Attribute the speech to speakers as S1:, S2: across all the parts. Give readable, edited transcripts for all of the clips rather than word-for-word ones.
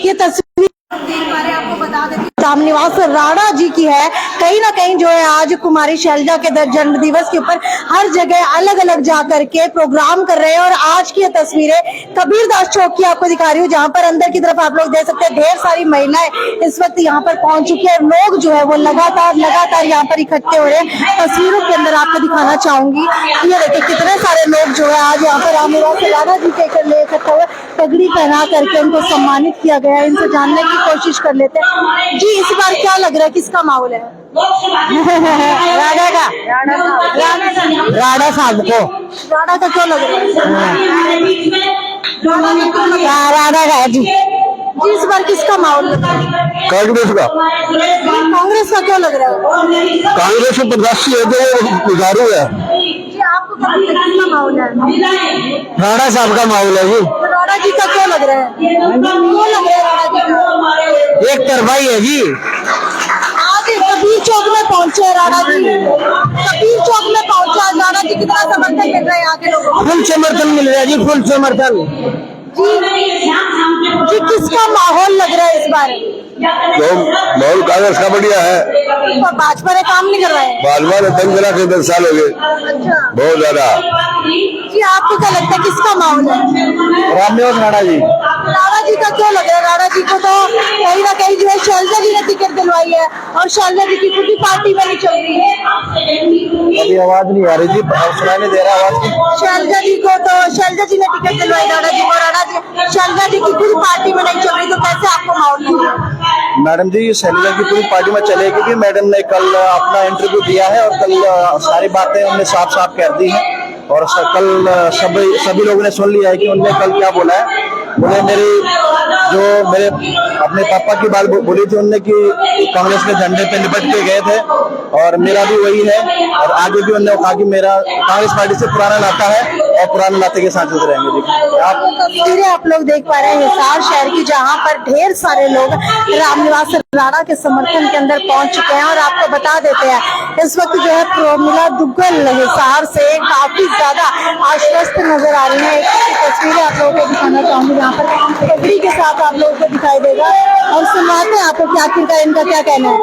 S1: ये तस्वीर आपको बता देती रामनिवास राणा जी की है। कहीं ना कहीं जो है आज कुमारी शैलजा के जन्म दिवस के ऊपर हर जगह अलग अलग जाकर के प्रोग्राम कर रहे हैं। और आज की ये तस्वीरें कबीरदास चौक की आपको दिखा रही हूँ, जहाँ पर अंदर की तरफ आप लोग देख सकते हैं ढेर सारी महिलाएं इस वक्त यहाँ पर पहुंच चुकी है। लोग जो है वो लगातार यहाँ पर इकट्ठे हो रहे हैं। तस्वीरों के अंदर आपको दिखाना चाहूंगी, ये देखिए कितने सारे लोग जो है आज यहाँ पर रामनिवास राणा जी के लिए इकट्ठे हुए। पगड़ी पहना करके उनको सम्मानित किया गया है। इनसे जानने की कोशिश कर लेते हैं। जी इस बार क्या लग रहा है, किसका माहौल है? राणा का। राणा साहब को। राणा का क्यों लग रहा है? राणा का जी। जी इस बार किसका माहौल लग रहा है?
S2: कांग्रेस का।
S1: कांग्रेस का क्यों लग रहा है?
S2: कांग्रेस के प्रत्याशी है जो गुजारू है।
S1: जी आपको किसका माहौल है?
S2: राणा साहब का माहौल है जी।
S1: राणा जी का क्यों लग रहा है? क्यों लग रहा है राणा जी का?
S2: एक तरफा ही है जी।
S1: आज कबीर चौक में पहुंचे राणा जी। कबीर चौक में पहुंचा राणा जी, कितना समर्थन मिल रहा है यहाँ के लोगों को?
S2: फुल समर्थन मिल रहा है जी, फुल समर्थन।
S1: जी किसका माहौल लग रहा है इस बार?
S2: तो माहौल कांग्रेस का बढ़िया है।
S1: तो भाजपा ने काम नहीं करवाया?
S2: भाजपा ने बंद करा के 10 साल हो गए।
S1: अच्छा
S2: बहुत ज्यादा।
S1: जी आपको क्या लगता है किसका माहौल है?
S2: रामनिवास राणा जी।
S1: राणा जी का क्यों लग रहा है? राणा जी को तो कहीं ना कहीं जो है शैलजा जी ने टिकट दिलवाई है और शैलजा जी की खुद ही पार्टी में नहीं चल रही है।
S2: अभी आवाज नहीं आ रही जी, सुनाई नहीं दे रहा आवाज की।
S1: शैलजा जी को तो शैलजा जी ने टिकट दिलवाई राणा जी को। राणा जी शैलजा जी की खुद पार्टी में नहीं चल रही, तो कैसे आपको माहौल लग रहा है?
S2: मैडम जी शैलजा की पूरी पार्टी में चलेगी क्योंकि मैडम ने कल अपना इंटरव्यू दिया है और कल सारी बातें उन्होंने साफ साफ कर दी है। और कल सभी लोगों ने सुन लिया है कि उन्होंने कल क्या बोला है। उन्हें मेरे अपने पापा की बात बोली थी उन्होंने कि कांग्रेस के झंडे पे लिपट के गए थे और मेरा भी वही है। और आगे भी उन्होंने कहा कि मेरा कांग्रेस पार्टी से पुराना नाता है और पुराने नाते के साथ जुड़ रहेंगे।
S1: तस्वीरें आप लोग देख पा रहे हैं हिसार शहर की, जहां पर ढेर सारे लोग रामनिवास राणा के समर्थन के अंदर पहुंच चुके हैं। और आपको बता देते हैं इस वक्त जो है प्रोमिला दुग्गल हिसार से काफी ज्यादा आश्वस्त नजर आ रही है। एक तस्वीरें आप लोगों को दिखाना चाहूंगी, यहाँ पर पगड़ी के साथ आप लोगों को दिखाई देगा और सुनाते हैं आपको क्या आखिरकार इनका क्या कहना है।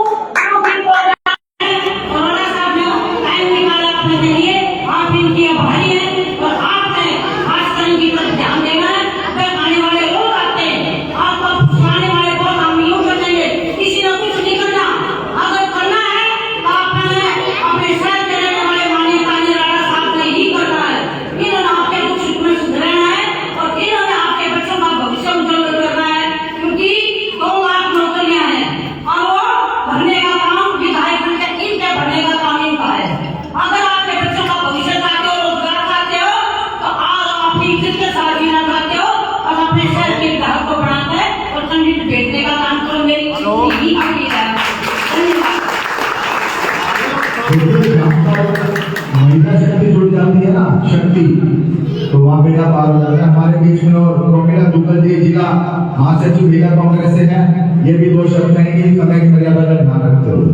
S3: महिला शक्ति जुड़ जाती है ना, शक्ति तो वहाँ बेटा पार हो जाता है। हमारे बीच में और प्रोमिला दुग्गल जी जिला महासचिव महिला कांग्रेस से हैं, ये भी 2 शब्द कहेंगे। समय की मर्यादा का ध्यान रखते हुए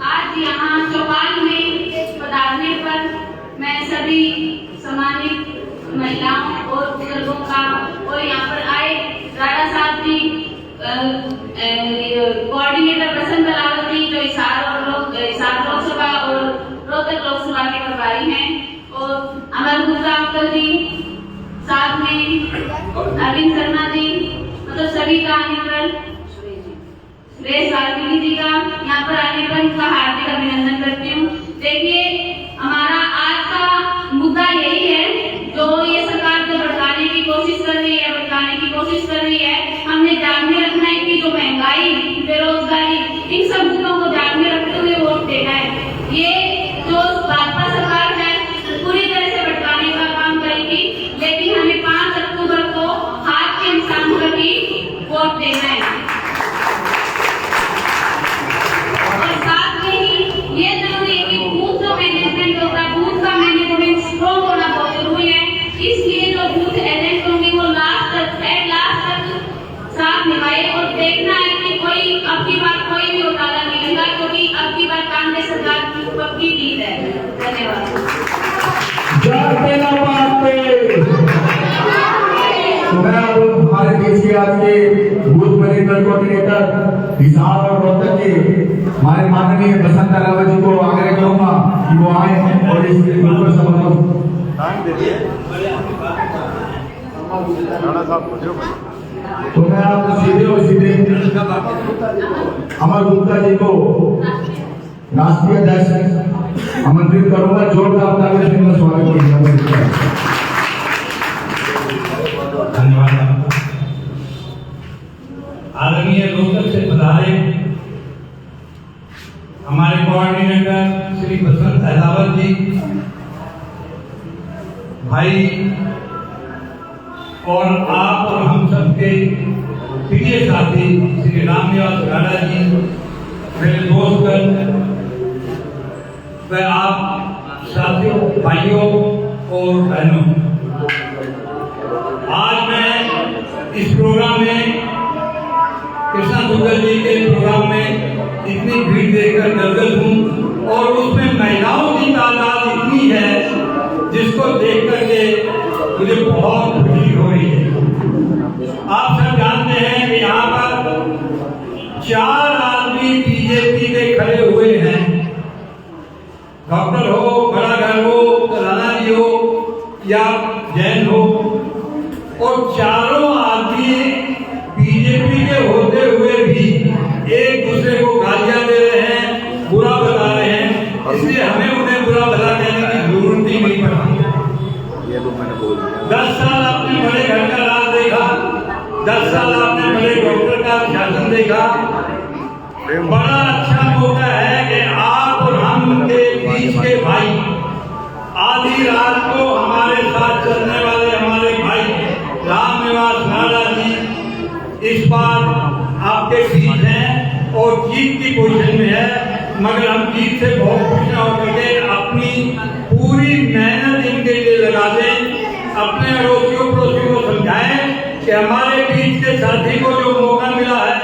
S4: आज यहाँ चौपाल में पधारने पर मैं सभी सम्मानित महिलाओं और बुजुर्गों का और यहाँ पर आए राणा साहब जी, कोऑर्डिनेटर प्रसन्न बलावत जी जो हिसार लोकसभा और रोहतक लोकसभा के प्रभारी हैं, और अमर गुप्ता अंकल जी, साथ में अरविंद शर्मा जी, मतलब सभी का आने पर सुरेश वाल्मीकि जी का यहाँ पर आने पर उनका हार्दिक अभिनंदन करती हूँ। देखिए हमारा आज का मुद्दा यही है, जो ये सरकार जो भड़काने की कोशिश कर रही है, हमने ध्यान में रखना है कि जो महंगाई, बेरोजगारी, इन सब मुद्दों को ध्यान में रखते हुए वोट देना है। ये जो भाजपा सरकार है पूरी तरह से भड़काने का काम करेगी, लेकिन हमें 5 अक्टूबर को हाथ के निशान पर ही वोट देना है। और साथ में ही ये जरूरी है कि बूथ जो मैनेजमेंट होता है, बूथ का मैनेजमेंट स्ट्रॉन्ग होना बहुत जरूरी है। इसलिए जो बूथ एजेंट होंगे वो लास्ट तक साथ निभाए और देखना है कि कोई अब की बार कोई भी घोटाला नहीं होगा, क्योंकि अब की बार कांग्रेस सरकार की पक्की जीत है। धन्यवाद।
S3: हिसार और रोहतक के हमारे माननीय बसंत रावत जी को आग्रह करूंगा कि वो आए और इस ग्रुप को समर्थन। तो मैं आपको सीधे और सीधे अमर गुप्ता जी को राष्ट्रीय अध्यक्ष आमंत्रित करूंगा। जोरदार तालियों से इनका स्वागत कीजिए।
S5: धन्यवाद। आदरणीय रोहतक से पधारे हमारे कोऑर्डिनेटर श्री बसंत अहलावत जी, भाई और आप और हम सबके प्रिय साथी श्री रामनिवास राणा जी, मेरे दोस्तगण व आप साथियों, भाइयों और बहनों, आज मैं इस प्रोग्राम में कृष्णा दुग्गल जी के प्रोग्राम में इतनी भीड़ देखकर गदगद हूँ और उसमें महिलाओं की तादाद इतनी है जिसको देख करके मुझे बहुत खुशी हो रही है। आप सब जानते हैं कि यहाँ पर 4 आदमी बीजेपी के खड़े हुए हैं। डॉक्टर हो, बड़ा घर हो, राणा जी हो या जैन हो, और चारों आदमी बीजेपी के होते हुए भी एक दूसरे को गालियां दे रहे हैं, बुरा बता रहे हैं। इसलिए हमें उन्हें बुरा भला कहने की जरूरत ही नहीं पड़ती। 10 साल आपने बड़े घर का राज देखा, 10 साल आपने बड़े डॉक्टर का शासन देखा। बड़ा अच्छा मौका है कि आप और हम के बीच के भाई, आधी रात को हमारे साथ चलने वाले हमारे भाई रामनिवास राणा जी इस बार आपके बीच हैं और जीत की पोजीशन में है। मगर हम जीत से बहुत खुश न होकर के अपनी पूरी मेहनत इनके लिए लगा दें, अपने अड़ोसियों पड़ोसियों को समझाएं कि हमारे बीच के साथी को जो मौका मिला है,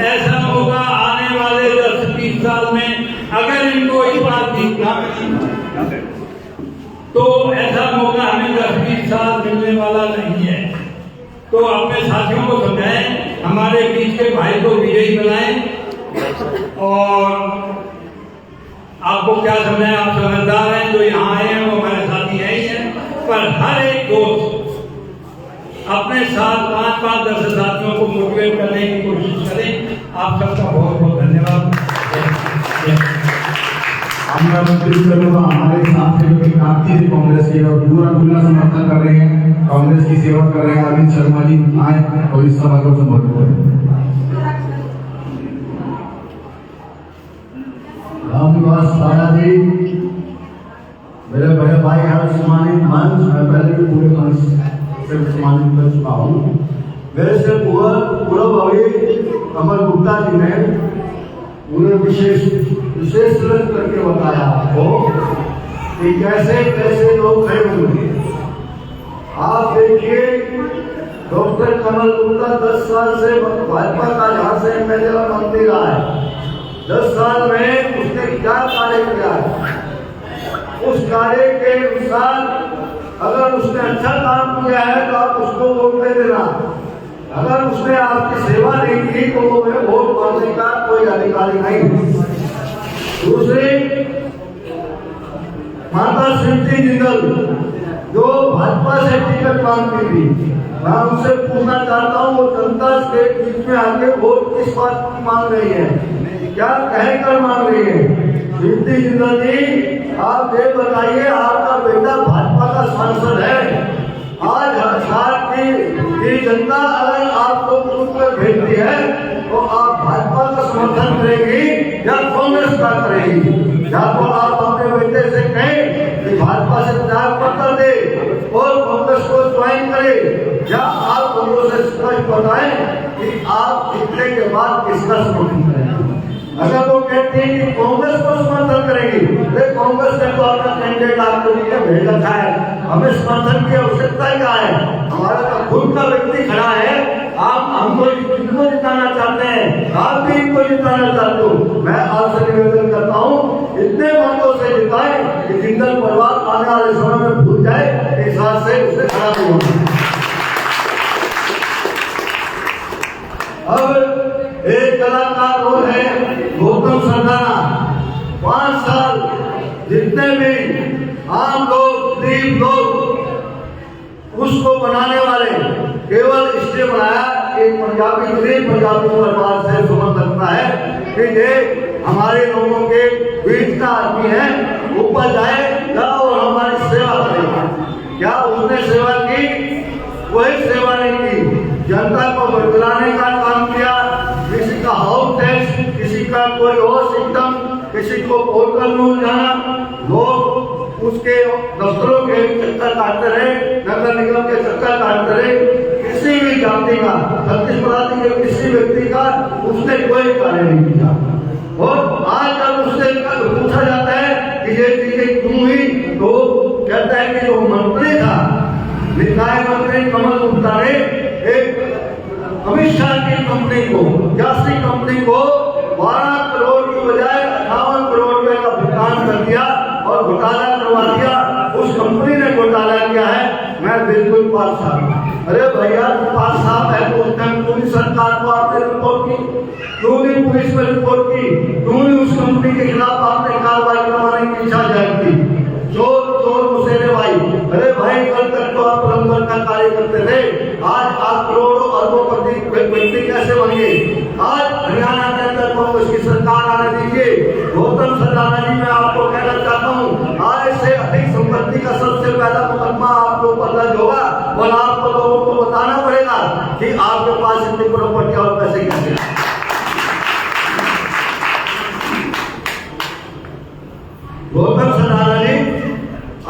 S5: ऐसा मौका आने वाले 10-20 साल में अगर इनको इस बात जीतना तो ऐसा मौका हमें 10-20 साल मिलने वाला नहीं है। तो अपने साथियों को समझाएं, हमारे बीच के भाई को विजयी बनाएं। और आपको क्या समझाएं, आप समझदार हैं, जो यहाँ आए हैं वो हमारे साथी हैं ही हैं, पर हर एक दोस्त अपने साथ 5-10 साथियों को मोटिवेट करने की कोशिश करें। आप सबका बहुत बहुत धन्यवाद।
S3: हमारे साथ से जो क्रांति कांग्रेस के और पूरा समर्थन कर रहे हैं, कांग्रेस की सेवा कर रहे हैं, अरविंद शर्मा जी आए और इस सभा को संबोधित करें।
S6: रामनिवास राणा जी, मेरे बड़े भाई हर सम्मानित मंच, मैं पहले भी पूरे मंच से सम्मानित कर चुका हूँ। मेरे से पूर्व भावी अमर गुप्ता जी ने उन्हें विशेष करके बताया आपको कि कैसे कैसे लोग खड़े होंगे। आप देखिए, डॉक्टर कमल गुप्ता 10 साल से भाजपा का यहाँ से एमएलए और मंत्री रहा है। 10 साल में उसने क्या कार्य किया है, उस कार्य के अनुसार अगर उसने अच्छा काम किया है तो आप उसको वोट दे देना। अगर उसने आपकी सेवा नहीं की तो वो वोट मांगने का कोई अधिकारी नहीं। दूसरी, माता सिंधी जिंदल जो भाजपा से टिकट मांगती थी, मैं उनसे पूछना चाहता हूँ वो जनता के बीच में आके वोट किस बात की मांग रही है, क्या कहकर मांग रही है? सिंधी जिंदल जी, आप ये बताइए, आपका बेटा भाजपा का सांसद है। आज हर की जनता अगर आपको बूथ पर भेजती है तो आप भाजपा का समर्थन करेगी या कांग्रेस का करेगी? या तो आप अपने बेटे से कहें कि भाजपा से त्याग पत्र दे और कांग्रेस को ज्वाइन करे, या आप लोगों से स्पष्ट बताएं कि आप जीतने के बाद किसका समर्थन करेंगे। अगर वो कहते हैं कि कांग्रेस को समर्थन करेगी, तो कांग्रेस ने तो अपना कैंडिडेट आपको लिए भेज रखा है, हमें समर्थन की आवश्यकता क्या है? हमारा तो खुद का व्यक्ति खड़ा है, आप हमको इनको जिताना चाहते हैं, आप भी इनको जिताना चाहते हो। मैं आपसे निवेदन करता हूँ, इतने मतों से जिताए कि जिंदल परिवार आने वाले समय में भूल जाए, इस हाथ से उसे खड़ा नहीं होगा। अब एक कलाकार रोल है गौतम सरदाना। 5 साल जितने भी आम लोग, गरीब लोग उसको बनाने वाले केवल इसलिए बनाया, एक पंजाबी गरीब पंजाबी परिवार से संबंध रखता है कि ये हमारे लोगों के बीच का आदमी है, ऊपर जाएगा और हमारी सेवा करेगा। क्या उसने सेवा की? कोई सेवा नहीं की। जनता को बदलाने का काम किया, किसी का हाउस टैक्स, किसी का कोई और सिस्टम, किसी को पोर्टल में जाना, लोग उसके दफ्तरों के चक्कर काटते रहे, नगर निगम के चक्कर काटते रहे। किसी भी जाति का, 36% के किसी व्यक्ति का उसने कोई कार्य नहीं किया। और आज जब उससे पूछा जाता है कि ये चीजें क्यों हुई, तो कहता है कि जो मंत्री था, निकाय मंत्री कमल गुप्ता ने एक अमित शाह की कंपनी को, 81 कंपनी को 12 करोड़ की बजाय 58 करोड़ रुपए का भुगतान कर दिया और घोटाला करवा दिया। उस कंपनी ने घोटाला किया है। मैं बिल्कुल पास साहब, अरे भैया पास साहब है तो उस टाइम पूरी सरकार को आपने रिपोर्ट की, क्यों नहीं पुलिस में रिपोर्ट की, क्यों नहीं उस कंपनी के खिलाफ आपने कार्रवाई करवाने की इच्छा जाहिर की? चोर चोर मुसेरे भाई, अरे भाई कल तक तो आप प्लम्बर का कार्य करते थे, आज आप करोड़ों अरबों व्यक्ति कैसे बन गए? आज हरियाणा के अंदर कांग्रेस की सरकार आने दीजिए। गौतम सरदाना जी, मैं आपको कहना चाहता हूँ, आज से अधिक संपत्ति का सबसे पहला मुकदमा आपके ऊपर दर्ज होगा और आपको लोगों को बताना पड़ेगा कि आपके पास इतनी प्रॉपर्टी और पैसे कैसे। गौतम सरदाना जी,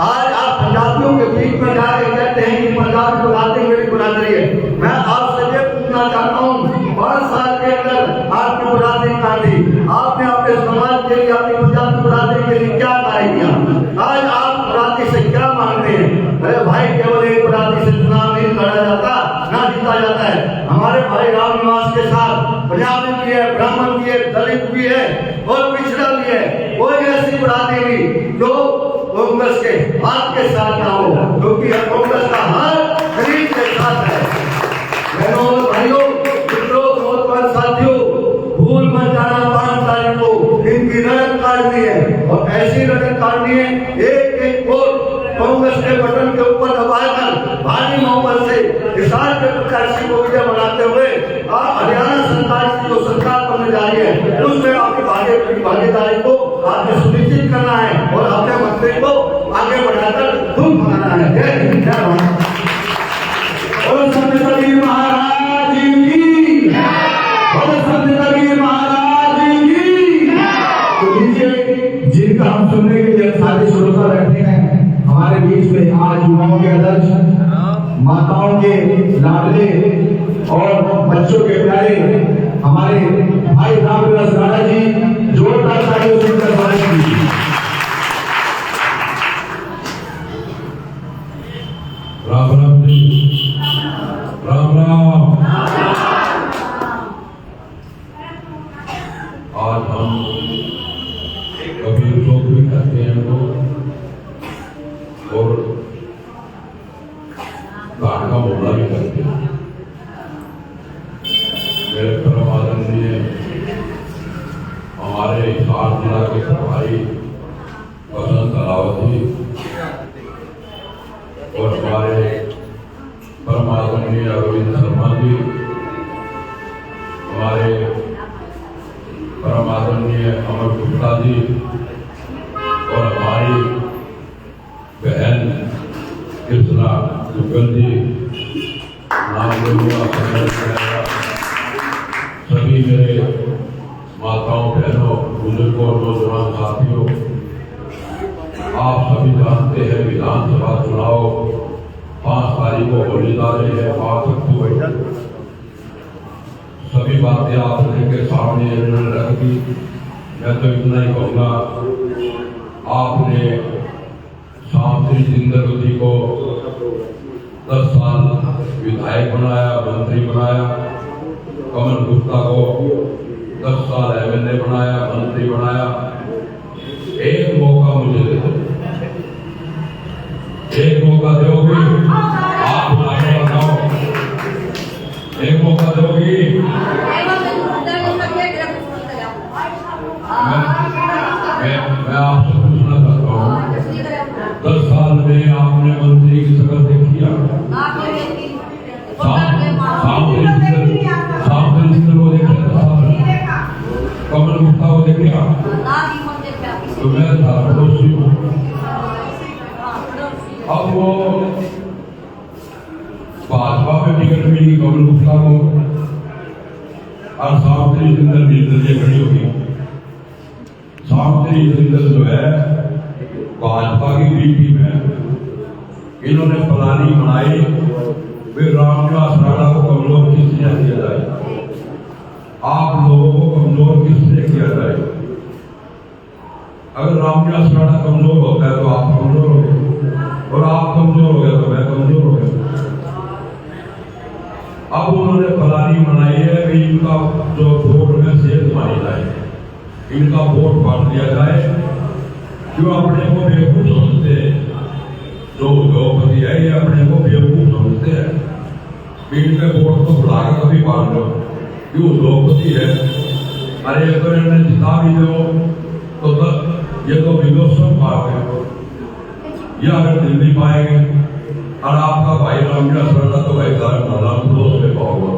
S6: आज आप पंजाबियों के बीच में जाकर कहते हैं कि पंजाबी बुलाते मेरी बुरादरी है। मैं आपसे ये पूछना चाहता हूँ, 5 साल के अंदर आपकी बुरादरी काटी, आपने अपने समाज के लिए, अपनी पंजाबी बुरादरी के लिए क्या कार्य किया? आज आप बुरादरी से क्या मांगते हैं? अरे भाई, केवल एक बुरादरी से चुनाव नहीं लड़ा जाता, ना जीता जाता है। हमारे भाई राम निवास के साथ पंजाबी भी है, ब्राह्मण भी है, दलित भी है और पिछड़ा भी है। कोई ऐसी बुरादरी नहीं जो कांग्रेस के हाथ के साथ ना हो, क्योंकि कांग्रेस का हाथ गरीब के साथ है। बहनों और भाइयों, मित्रों, नौजवान साथियों, भूल मत जाना 5 तारीख को इनकी रटक काटनी है और ऐसी रटक काटनी है, एक एक वोट कांग्रेस के बटन के ऊपर दबाकर भारी मोहब्बत से किसान के प्रत्याशी को विजय बनाते हुए हरियाणा सरकार की जो सरकार बनने जा रही है, उसमें आपकी भागीदारी को आपने सुनिश्चित करना है और अपने मंत्री को आगे बढ़ाकर धूम बनाना है। जय हिंद, जय भारत। और संत कबीर महाराज की, और संत कबीर महाराज की। तो नीचे जिनका हम सुनने के लिए सारे श्रोता बैठे हैं हमारे बीच में, आज युवाओं के आदर्श, माताओं के लाडले और बच्चों के प्यारे हमारे भाई रामविलास राणा जी, जोरदार तालियों से स्वागत कीजिए।
S5: राम राम जी, राम राम। आज हम कबीर लोग भी करते हैं और गान का बोला भी करते हैं। मेरे परम आदरणीय हमारे हिसार जिला के प्रभारी बसंत रावत जी और हमारे परम आदरणीय अरविंद शर्मा जी, हमारे परम आदरणीय अमर गुप्ता जी और हमारी बहन कृष्णा दुग्गल जी, सभी मेरे माताओं, बहनों, बुजुर्गों, नौजवान साथियों, आप सभी जानते हैं विधानसभा चुनाव 5 तारीख को होने जा रहे हैं, 5 अक्टूबर। सभी बातें आपने के सामने रख दी। मैं तो इतना ही कहूँगा, आपने शांति जिंदल जी को 10 साल विधायक बनाया, मंत्री बनाया, कमल गुप्ता को 10 साल एमएलए बनाया, मंत्री बनाया। एक मौका मुझे दे दो, एक मौका दोगी आप बताओ, एक मौका दोगी। भाजपा में टिकट मिली कमल गुप्ता को और सावित्री जिंदल निर्दलीय खड़ी होगी। सावित्री जिंदल जो है भाजपा की बी टीम है, इन्होंने प्लानिंग बनाई वे रामविलास राणा को कमजोर किसने किया जाए, आप लोगों को कमजोर किसने किया जाए। अगर रामविलास राणा कमजोर होता है तो आप कमजोर हो गए, और आप कमजोर हो गए तो मैं कमजोर हो गया। अब उन्होंने प्लानिंग बनाई है कि इनका जो वोट में सेध मानी जाए, इनका वोट बांट दिया जाए। जो अपने को बेवकूफ समझते हैं, जो उद्योगपति है ये अपने को बेवकूफ समझते हैं, इनके वोट को बुला के कभी बांट लो, ये उद्योगपति है। अरे अगर इन्हें जिता भी दो तो ये तो विदोषों पार है, ये अगर दिल्ली पाएंगे और आपका भाई रामविलास राणा तो भाई घर में पाओगे।